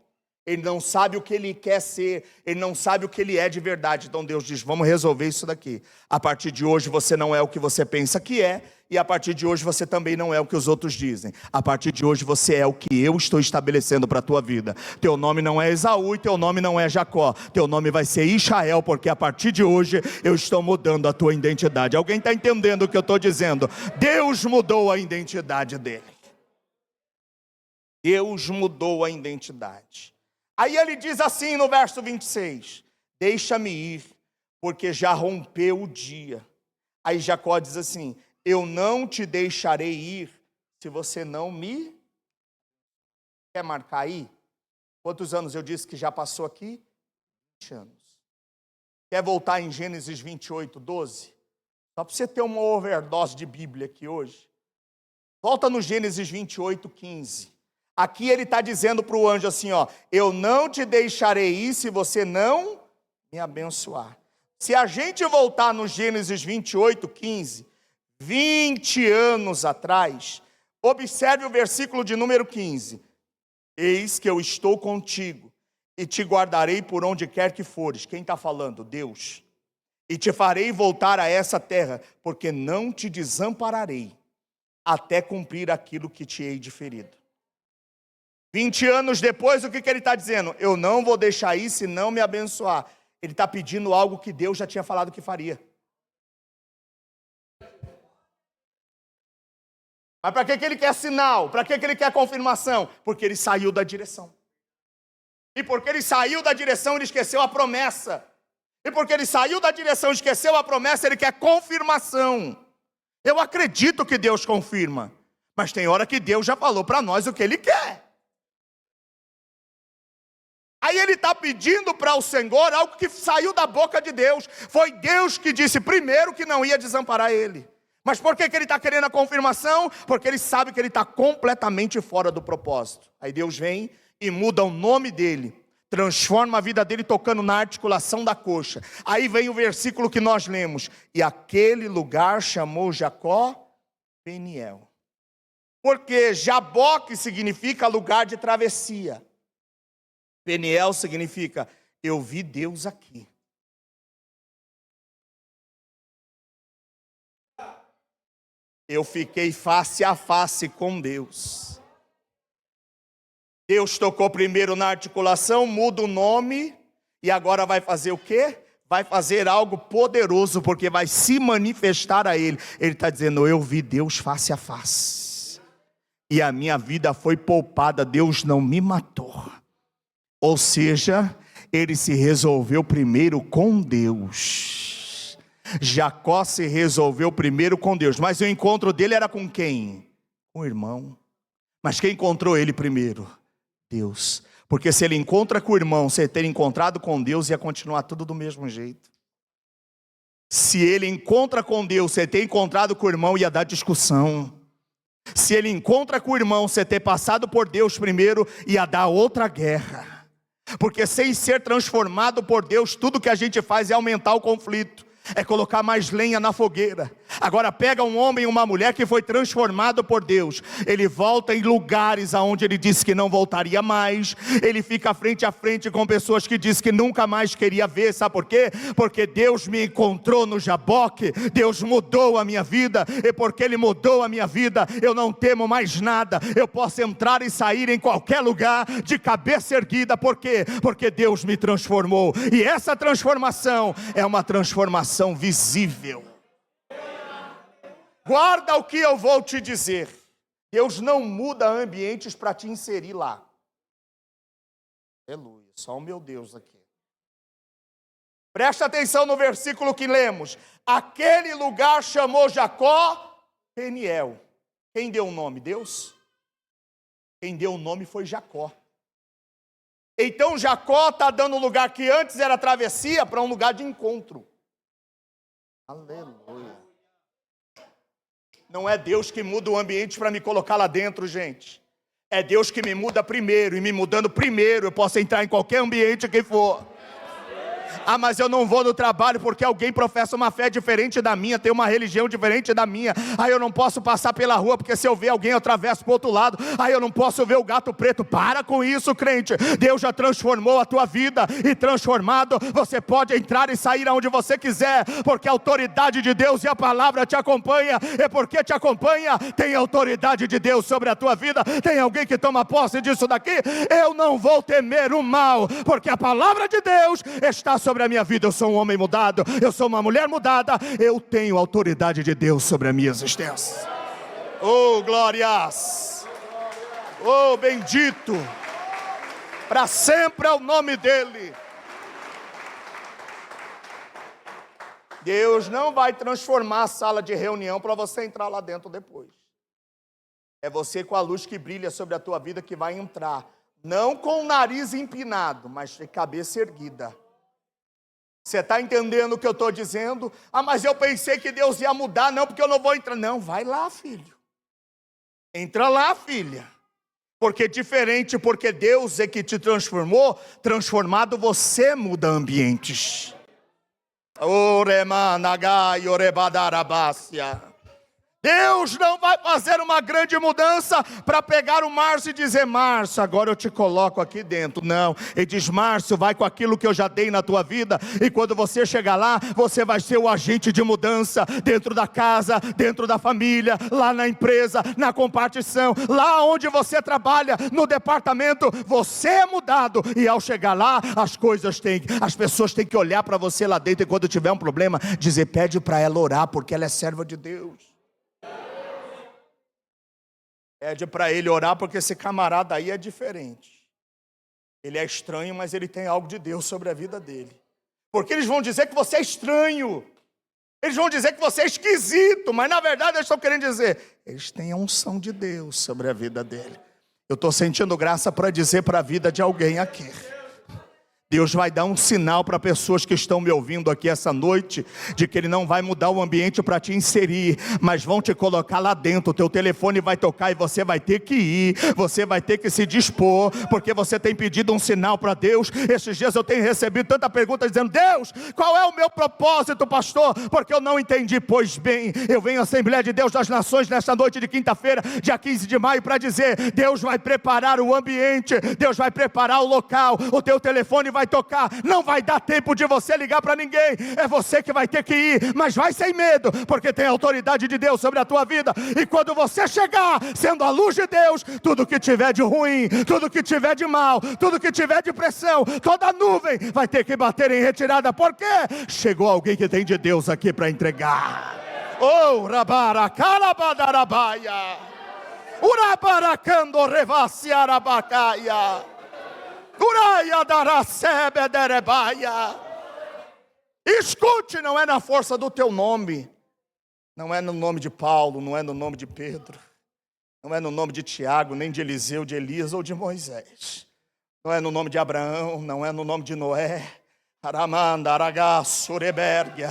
ele não sabe o que ele quer ser, ele não sabe o que ele é de verdade. Então Deus diz, vamos resolver isso daqui. A partir de hoje você não é o que você pensa que é, e a partir de hoje você também não é o que os outros dizem. A partir de hoje você é o que eu estou estabelecendo para a tua vida. Teu nome não é Esaú e teu nome não é Jacó. Teu nome vai ser Israel, porque a partir de hoje eu estou mudando a tua identidade. Alguém está entendendo o que eu estou dizendo? Deus mudou a identidade dele. Deus mudou a identidade. Aí ele diz assim no verso 26, deixa-me ir, porque já rompeu o dia. Aí Jacó diz assim, eu não te deixarei ir, se você não me... Quer marcar aí? Quantos anos eu disse que já passou aqui? 20 anos. Quer voltar em Gênesis 28, 12? Só para você ter uma overdose de Bíblia aqui hoje. Volta no Gênesis 28, 15. Aqui ele está dizendo para o anjo assim, ó, eu não te deixarei ir se você não me abençoar. Se a gente voltar no Gênesis 28, 15, 20 anos atrás, observe o versículo de número 15. Eis que eu estou contigo e te guardarei por onde quer que fores. Quem está falando? Deus. E te farei voltar a essa terra, porque não te desampararei, até cumprir aquilo que te hei diferido. 20 anos depois, o que ele está dizendo? Eu não vou deixar ir se não me abençoar. Ele está pedindo algo que Deus já tinha falado que faria. Mas para que ele quer sinal? Para que ele quer confirmação? Porque ele saiu da direção. E porque ele saiu da direção, ele esqueceu a promessa. E porque ele saiu da direção e esqueceu a promessa, ele quer confirmação. Eu acredito que Deus confirma. Mas tem hora que Deus já falou para nós o que ele quer. Aí ele está pedindo para o Senhor algo que saiu da boca de Deus. Foi Deus que disse primeiro que não ia desamparar ele. Mas por que ele está querendo a confirmação? Porque ele sabe que ele está completamente fora do propósito. Aí Deus vem e muda o nome dele, transforma a vida dele tocando na articulação da coxa. Aí vem o versículo que nós lemos. E aquele lugar chamou Jacó Peniel. Porque Jaboque significa lugar de travessia. Peniel significa eu vi Deus aqui. Eu fiquei face a face com Deus. Deus tocou primeiro na articulação, muda o nome, e agora vai fazer o quê? Vai fazer algo poderoso, porque vai se manifestar a ele. Ele está dizendo, eu vi Deus face a face. E a minha vida foi poupada, Deus não me matou. Ou seja, ele se resolveu primeiro com Deus. Jacó se resolveu primeiro com Deus, mas o encontro dele era com quem? Com o irmão. Mas quem encontrou ele primeiro? Deus. Porque se ele encontra com o irmão, se ele ter encontrado com Deus, ia continuar tudo do mesmo jeito. Se ele encontra com Deus, se ele ter encontrado com o irmão, ia dar discussão. Se ele encontra com o irmão, se ter passado por Deus primeiro, ia dar outra guerra. Porque sem ser transformado por Deus, tudo que a gente faz é aumentar o conflito. É colocar mais lenha na fogueira. Agora pega um homem e uma mulher que foi transformado por Deus. Ele volta em lugares aonde ele disse que não voltaria mais. Ele fica frente a frente com pessoas que disse que nunca mais queria ver. Sabe por quê? Porque Deus me encontrou no Jaboque. Deus mudou a minha vida. E porque Ele mudou a minha vida, eu não temo mais nada. Eu posso entrar e sair em qualquer lugar de cabeça erguida. Por quê? Porque Deus me transformou. E essa transformação é uma transformação visível. Guarda o que eu vou te dizer. Deus não muda ambientes para te inserir lá. Aleluia, só o meu Deus aqui. Presta atenção no versículo que lemos. Aquele lugar chamou Jacó Peniel. Quem deu o nome? Deus? Quem deu o nome foi Jacó. Então Jacó está dando um lugar que antes era travessia para um lugar de encontro. Aleluia. Não é Deus que muda o ambiente para me colocar lá dentro, gente. É Deus que me muda primeiro. E me mudando primeiro, eu posso entrar em qualquer ambiente que for. Ah, mas eu não vou no trabalho porque alguém professa uma fé diferente da minha, tem uma religião diferente da minha. Ah, eu não posso passar pela rua porque se eu ver alguém eu atravesso para o outro lado. Ah, eu não posso ver o gato preto. Para com isso, crente. Deus já transformou a tua vida e transformado, você pode entrar e sair aonde você quiser, porque a autoridade de Deus e a palavra te acompanha. E porque te acompanha, tem autoridade de Deus sobre a tua vida. Tem alguém que toma posse disso daqui? Eu não vou temer o mal, porque a palavra de Deus está sobre a minha vida. Eu sou um homem mudado, eu sou uma mulher mudada, eu tenho autoridade de Deus sobre a minha existência. Oh, glórias! Oh, bendito! Para sempre é o nome dele. Deus não vai transformar a sala de reunião para você entrar lá dentro depois. É você com a luz que brilha sobre a tua vida que vai entrar. Não com o nariz empinado, mas de cabeça erguida. Você está entendendo o que eu estou dizendo? Ah, mas eu pensei que Deus ia mudar. Não, porque eu não vou entrar. Não, vai lá, filho. Entra lá, filha. Porque diferente, porque Deus é que te transformou, transformado você muda ambientes. Deus não vai fazer uma grande mudança para pegar o Márcio e dizer: Márcio, agora eu te coloco aqui dentro. Não, ele diz: Márcio, vai com aquilo que eu já dei na tua vida. E quando você chegar lá, você vai ser o agente de mudança dentro da casa, dentro da família, lá na empresa, na compartição, lá onde você trabalha, no departamento. Você é mudado, e ao chegar lá, as pessoas têm que olhar para você lá dentro, e quando tiver um problema, dizer: pede para ela orar, porque ela é serva de Deus. Pede para ele orar, porque esse camarada aí é diferente. Ele é estranho, mas ele tem algo de Deus sobre a vida dele. Porque eles vão dizer que você é estranho. Eles vão dizer que você é esquisito. Mas na verdade eles estão querendo dizer: eles têm a unção de Deus sobre a vida dele. Eu estou sentindo graça para dizer para a vida de alguém aqui. Deus vai dar um sinal para pessoas que estão me ouvindo aqui essa noite, de que Ele não vai mudar o ambiente para te inserir, mas vão te colocar lá dentro. O teu telefone vai tocar e você vai ter que ir, você vai ter que se dispor, porque você tem pedido um sinal para Deus. Esses dias eu tenho recebido tanta pergunta dizendo: Deus, qual é o meu propósito, pastor? Porque eu não entendi. Pois bem, eu venho à Assembleia de Deus das Nações nesta noite de quinta-feira, dia 15 de maio, para dizer: Deus vai preparar o ambiente, Deus vai preparar o local, o teu telefone vai tocar, não vai dar tempo de você ligar para ninguém, é você que vai ter que ir, mas vai sem medo, porque tem autoridade de Deus sobre a tua vida. E quando você chegar, sendo a luz de Deus, tudo que tiver de ruim, tudo que tiver de mal, tudo que tiver de pressão, toda nuvem vai ter que bater em retirada, porque chegou alguém que tem de Deus aqui para entregar. Oh, rabaracarabadarabaia, urabaracando revaciarabacaia, uraia daracebe derebaia. Escute, não é na força do teu nome, não é no nome de Paulo, não é no nome de Pedro, não é no nome de Tiago, nem de Eliseu, de Elias ou de Moisés, não é no nome de Abraão, não é no nome de Noé. Aramanda aragá surebergia,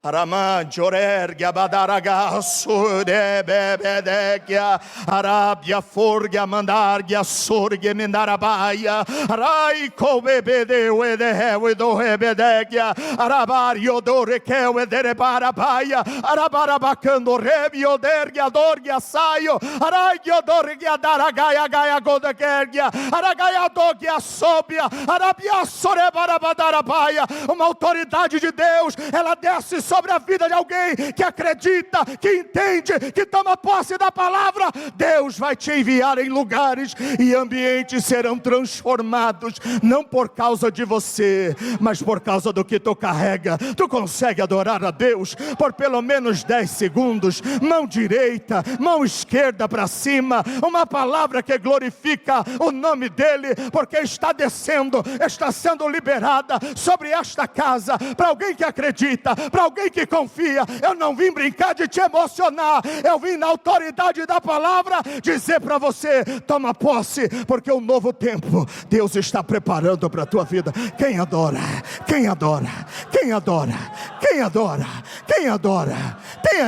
Aramande orergia badaraga surebebedegia, Arábia forgia mandargia surgia mendarabaia, Raico bebedeu edeheu edorebedegia, Arabario dorekeu ederebarabaia, Arabarabacando rebio dergia dorgia saio, Araigio dorgia daragaia gaia godegergia, Aragaia dogia sobia, Arabia sorebarabadarabaia. Uma autoridade de Deus, ela desce sobre a vida de alguém que acredita, que entende, que toma posse da palavra. Deus vai te enviar em lugares e ambientes serão transformados, não por causa de você, mas por causa do que tu carrega. Tu consegue adorar a Deus por pelo menos 10 segundos, mão direita, mão esquerda para cima, uma palavra que glorifica o nome dEle, porque está descendo, está sendo liberada sobre esta casa, para alguém que acredita, para alguém que confia. Eu não vim brincar de te emocionar, eu vim na autoridade da palavra dizer para você: toma posse, porque um novo tempo Deus está preparando para a tua vida. Quem adora? Quem adora? Quem adora? Quem adora? Quem adora? Tem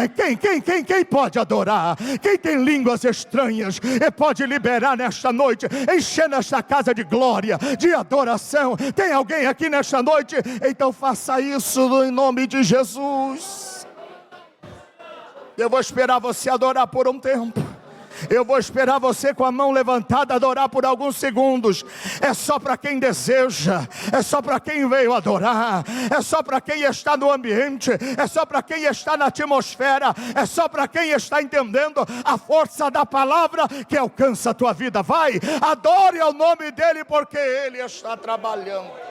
Quem pode adorar? Quem tem línguas estranhas e pode liberar nesta noite, enchendo esta casa de glória, de adoração? Tem alguém aqui nesta noite? Então faça isso em nome de Jesus. Eu vou esperar você adorar por um tempo. Eu vou esperar você com a mão levantada adorar por alguns segundos. É só para quem deseja, é só para quem veio adorar, é só para quem está no ambiente, é só para quem está na atmosfera, é só para quem está entendendo a força da palavra que alcança a tua vida. Vai, adore ao nome dele, porque ele está trabalhando.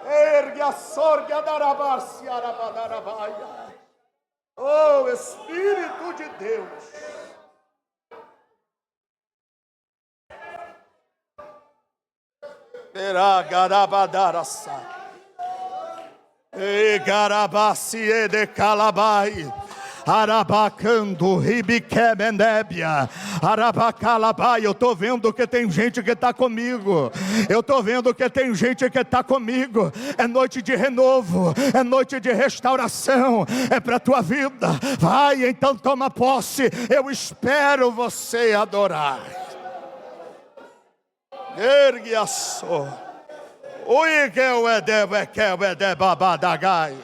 Ergue a sorga da rabacia, arabadarabaia. Oh, Espírito de Deus. Terá garabadarassa. E garabacie de calabai. Arabacando, ribiquemendébia, arabacalabai. Eu estou vendo que tem gente que está comigo. Eu estou vendo que tem gente que está comigo. É noite de renovo, é noite de restauração, é para a tua vida. Vai, então toma posse. Eu espero você adorar. Ergue a só. Oi, que o edebe, que o edebabadagai.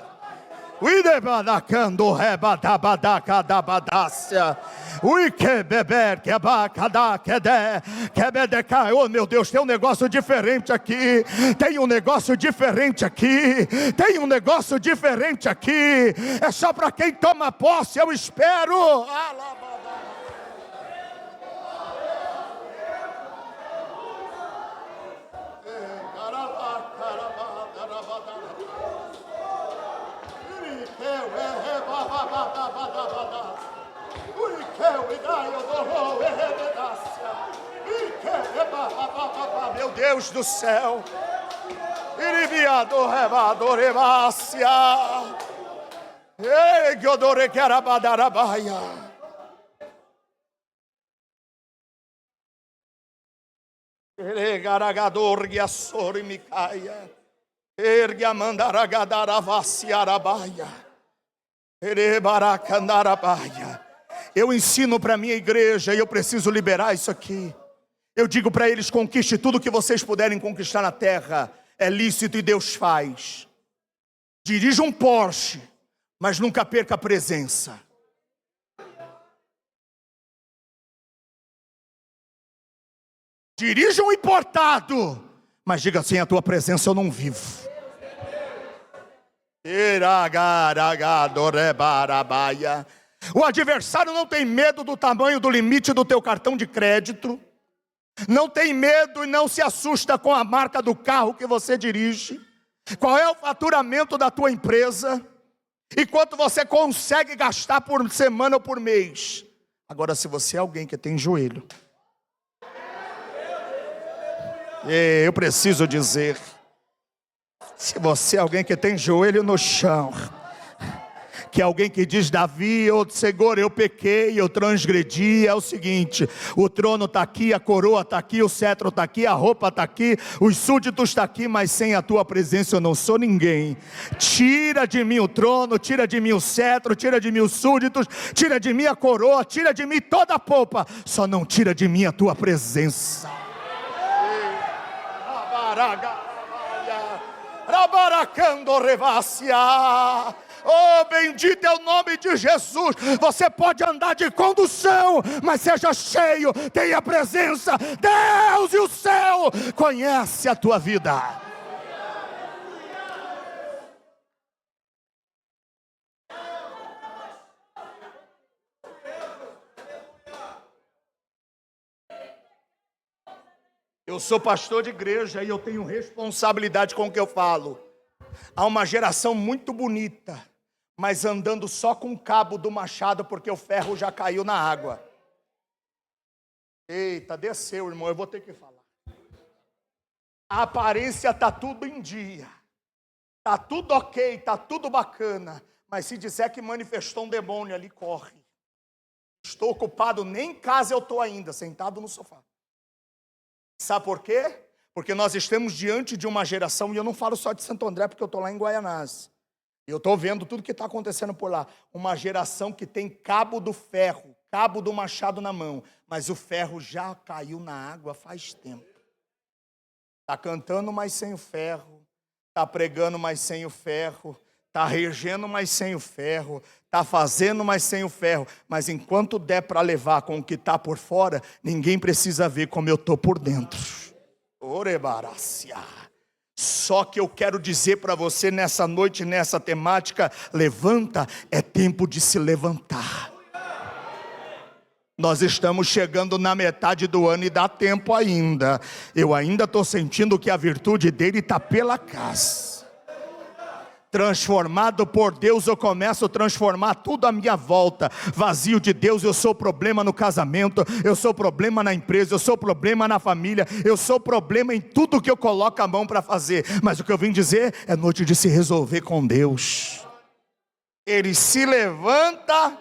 Uidebadacando rebadabadacadabadácia. Ui que beber, que abacadaquedé, que bedeca. Oh meu Deus, tem um negócio diferente aqui. Tem um negócio diferente aqui. Tem um negócio diferente aqui. É só para quem toma posse, eu espero. Meu Deus do céu. Ergue a mandaragadarabaciarabaia. Eu ensino para a minha igreja e eu preciso liberar isso aqui. Eu digo para eles: conquiste tudo que vocês puderem conquistar na terra. É lícito e Deus faz. Dirija um Porsche, mas nunca perca a presença. Dirija um importado, mas diga assim: a tua presença eu não vivo. O adversário não tem medo do tamanho do limite do teu cartão de crédito. Não tem medo e não se assusta com a marca do carro que você dirige. Qual é o faturamento da tua empresa? E quanto você consegue gastar por semana ou por mês? Agora, se você é alguém que tem joelho, eu preciso dizer, se você é alguém que tem joelho no chão, que é alguém que diz: Davi, Senhor, eu pequei, eu transgredi. É o seguinte: o trono está aqui, a coroa está aqui, o cetro está aqui, a roupa está aqui, os súditos estão aqui, mas sem a tua presença eu não sou ninguém. Tira de mim o trono, tira de mim o cetro, tira de mim os súditos, tira de mim a coroa, tira de mim toda a polpa, só não tira de mim a tua presença. Rabaracando revacia. Oh, bendito é o nome de Jesus. Você pode andar de condução, mas seja cheio, tenha presença. Deus e o céu conhece a tua vida. Eu sou pastor de igreja e eu tenho responsabilidade com o que eu falo. Há uma geração muito bonita, mas andando só com o cabo do machado porque o ferro já caiu na água. Eita, desceu, irmão, eu vou ter que falar. A aparência está tudo em dia, está tudo ok, está tudo bacana, mas se disser que manifestou um demônio ali, corre. Estou ocupado, nem em casa eu estou ainda, sentado no sofá. Sabe por quê? Porque nós estamos diante de uma geração, e eu não falo só de Santo André, porque eu estou lá em Guaianás. Eu estou vendo tudo que está acontecendo por lá. Uma geração que tem cabo do ferro, cabo do machado na mão, mas o ferro já caiu na água faz tempo. Está cantando, mas sem o ferro. Está pregando, mas sem o ferro. Está regendo, mas sem o ferro. Está fazendo, mas sem o ferro. Mas enquanto der para levar com o que está por fora, ninguém precisa ver como eu estou por dentro. Orebarácia. Só que eu quero dizer para você nessa noite, nessa temática, levanta, é tempo de se levantar. Nós estamos chegando na metade do ano e dá tempo ainda. Eu ainda estou sentindo que a virtude dele está pela casa. Transformado por Deus, eu começo a transformar tudo à minha volta. Vazio de Deus, eu sou problema no casamento, eu sou problema na empresa, eu sou problema na família, eu sou problema em tudo que eu coloco a mão para fazer. Mas o que eu vim dizer é noite de se resolver com Deus. Ele se levanta,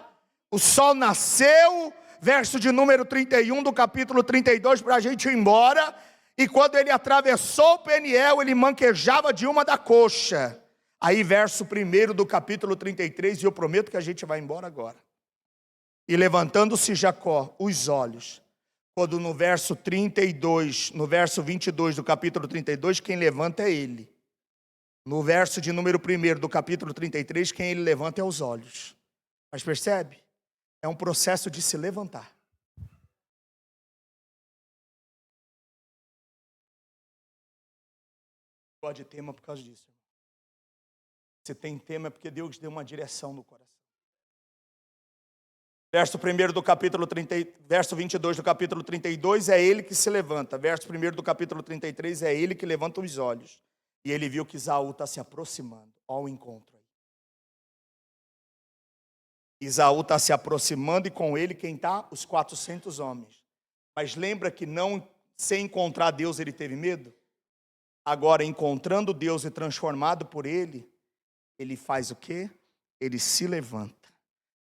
o sol nasceu, verso de número 31 do capítulo 32, para a gente ir embora. E quando ele atravessou o Peniel, ele manquejava de uma da coxa. Aí verso 1 do capítulo 33, e eu prometo que a gente vai embora agora. E levantando-se Jacó os olhos, quando no verso 32, no verso 22 do capítulo 32, quem levanta é ele. No verso de número 1 do capítulo 33, quem ele levanta é os olhos. Mas percebe? É um processo de se levantar. Gosto de tema por causa disso. Se tem tema é porque Deus deu uma direção no coração. Verso 1 do capítulo 30, verso 22 do capítulo 32 é ele que se levanta. Verso 1 do capítulo 33 é ele que levanta os olhos. E ele viu que Isaú está se aproximando ao encontro. Isaú está se aproximando e com ele quem está? Os 400 homens. Mas lembra que não, sem encontrar Deus, ele teve medo? Agora, encontrando Deus e transformado por ele, ele faz o quê? Ele se levanta.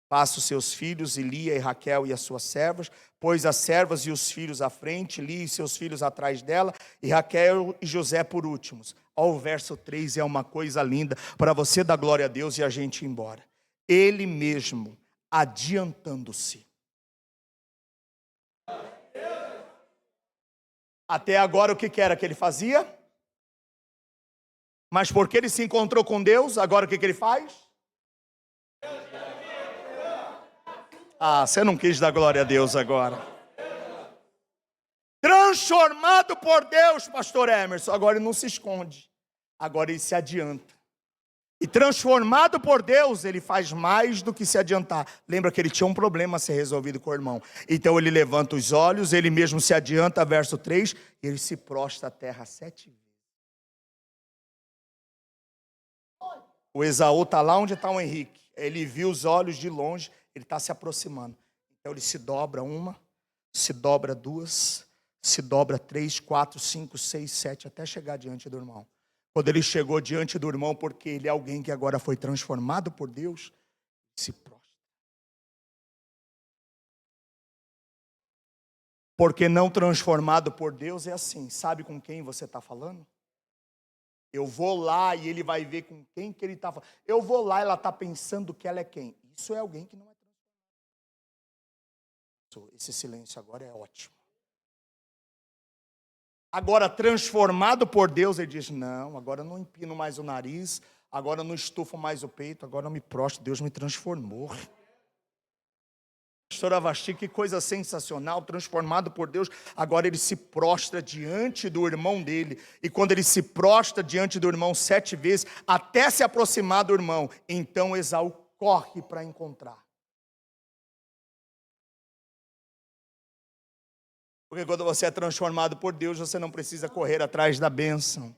Passa os seus filhos, e Lia e Raquel e as suas servas, pôs as servas e os filhos à frente, Lia e seus filhos atrás dela, e Raquel e José por últimos. Ó, o verso 3 é uma coisa linda, para você dar glória a Deus e a gente ir embora. Ele mesmo, adiantando-se. Até agora o que era que ele fazia? Mas porque ele se encontrou com Deus, agora o que ele faz? Ah, você não quis dar glória a Deus agora. Transformado por Deus, pastor Emerson. Agora ele não se esconde. Agora ele se adianta. E transformado por Deus, ele faz mais do que se adiantar. Lembra que ele tinha um problema a ser resolvido com o irmão. Então ele levanta os olhos, ele mesmo se adianta, verso 3, e ele se prostra à terra 7 vezes. O Esaú está lá onde está o Henrique. Ele viu os olhos de longe, ele está se aproximando. Então ele se dobra uma, se dobra duas, se dobra 3, 4, 5, 6, 7, até chegar diante do irmão. Quando ele chegou diante do irmão, porque ele é alguém que agora foi transformado por Deus, se prostra. Porque não transformado por Deus é assim. Sabe com quem você está falando? Eu vou lá e ele vai ver com quem que ele está falando. Eu vou lá e ela está pensando que ela é quem? Isso é alguém que não é transformado. Esse silêncio agora é ótimo. Agora, transformado por Deus, ele diz, não, agora eu não empino mais o nariz, agora eu não estufo mais o peito, agora eu me prostro, Deus me transformou. Pastora Vasti, que coisa sensacional, transformado por Deus, agora ele se prostra diante do irmão dele, e quando ele se prostra diante do irmão 7 vezes, até se aproximar do irmão, então Esaú corre para encontrar. Porque quando você é transformado por Deus, você não precisa correr atrás da bênção.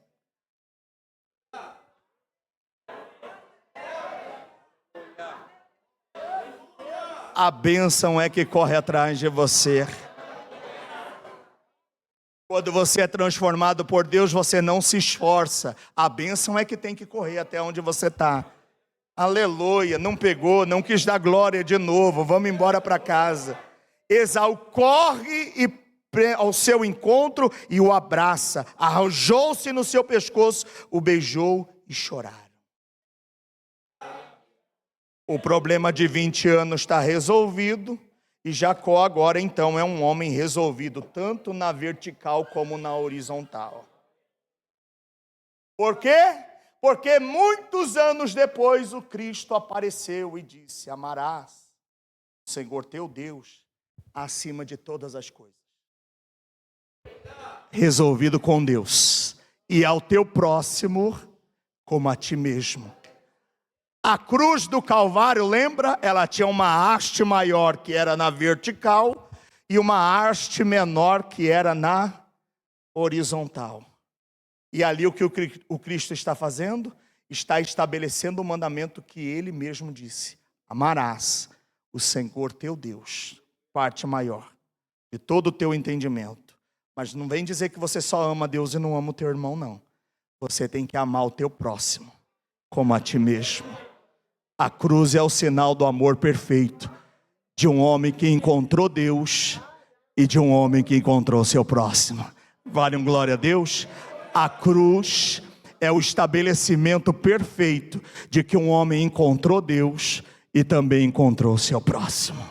A bênção é que corre atrás de você. Quando você é transformado por Deus, você não se esforça. A bênção é que tem que correr até onde você está. Aleluia, não pegou, não quis dar glória de novo, vamos embora para casa. Esaú corre ao seu encontro e o abraça, arrojou-se no seu pescoço, o beijou e choraram. O problema de 20 anos está resolvido, e Jacó agora então é um homem resolvido, tanto na vertical como na horizontal. Por quê? Porque muitos anos depois o Cristo apareceu e disse: amarás o Senhor teu Deus acima de todas as coisas. Resolvido com Deus, e ao teu próximo como a ti mesmo. A cruz do Calvário, lembra? Ela tinha uma haste maior que era na vertical e uma haste menor que era na horizontal. E ali o que o Cristo está fazendo? Está estabelecendo o mandamento que ele mesmo disse: amarás o Senhor teu Deus, parte maior, de todo o teu entendimento. Mas não vem dizer que você só ama Deus e não ama o teu irmão, não. Você tem que amar o teu próximo como a ti mesmo. A cruz é o sinal do amor perfeito de um homem que encontrou Deus e de um homem que encontrou seu próximo. Vale um glória a Deus? A cruz é o estabelecimento perfeito de que um homem encontrou Deus e também encontrou seu próximo.